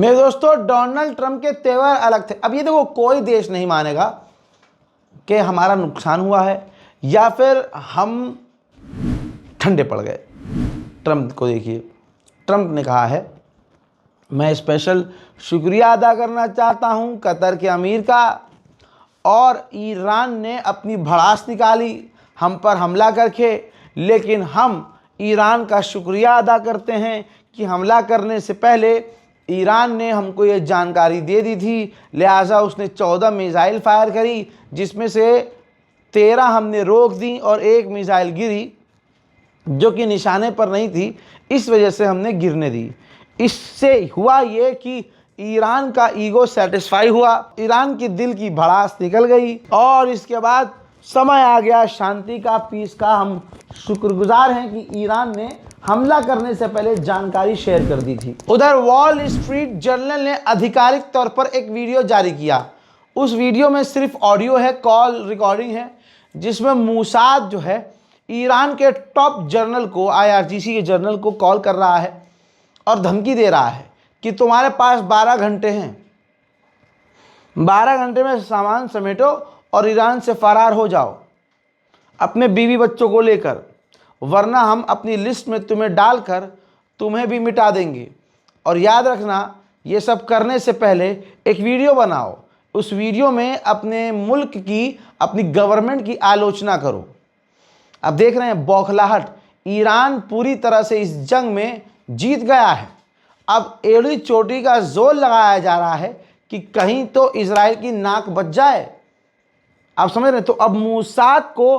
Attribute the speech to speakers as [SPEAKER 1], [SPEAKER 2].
[SPEAKER 1] मेरे दोस्तों, Donald Trump के तेवर अलग थे। अब ये देखो, कोई देश नहीं मानेगा कि हमारा नुकसान हुआ है या फिर हम ठंडे पड़ गए। ट्रंप को देखिए, ट्रंप ने कहा है, मैं स्पेशल शुक्रिया अदा करना चाहता हूं कतर के अमीर का, और ईरान ने अपनी भड़ास निकाली हम पर हमला करके, लेकिन हम ईरान का शुक्रिया अदा करते हैं कि हमला करने से पहले ईरान ने हमको ये जानकारी दे दी थी, लिहाजा उसने 14 मिसाइल फायर करी, जिसमें से 13 हमने रोक दी और एक मिसाइल गिरी जो कि निशाने पर नहीं थी, इस वजह से हमने गिरने दी। इससे हुआ ये कि ईरान का ईगो सेटिस्फाई हुआ, ईरान की दिल की भड़ास निकल गई, और इसके बाद समय आ गया शांति का, पीस का। हम शुक्रगुजार हैं कि ईरान ने हमला करने से पहले जानकारी शेयर कर दी थी। उधर वॉल स्ट्रीट जर्नल ने आधिकारिक तौर पर एक वीडियो जारी किया। उस वीडियो में सिर्फ ऑडियो है, कॉल रिकॉर्डिंग है, जिसमें मूसाद जो है ईरान के टॉप जर्नल को, IRGC के जर्नल को कॉल कर रहा है और धमकी दे रहा है कि तुम्हारे पास 12 घंटे हैं, 12 घंटे में सामान समेटो और ईरान से फरार हो जाओ अपने बीवी बच्चों को लेकर, वरना हम अपनी लिस्ट में तुम्हें डालकर तुम्हें भी मिटा देंगे। और याद रखना, ये सब करने से पहले एक वीडियो बनाओ, उस वीडियो में अपने मुल्क की, अपनी गवर्नमेंट की आलोचना करो। अब देख रहे हैं बौखलाहट, ईरान पूरी तरह से इस जंग में जीत गया है। अब एड़ी चोटी का जोर लगाया जा रहा है कि कहीं तो इजराइल की नाक बच जाए। आप समझ रहे हैं? तो अब मूसाद को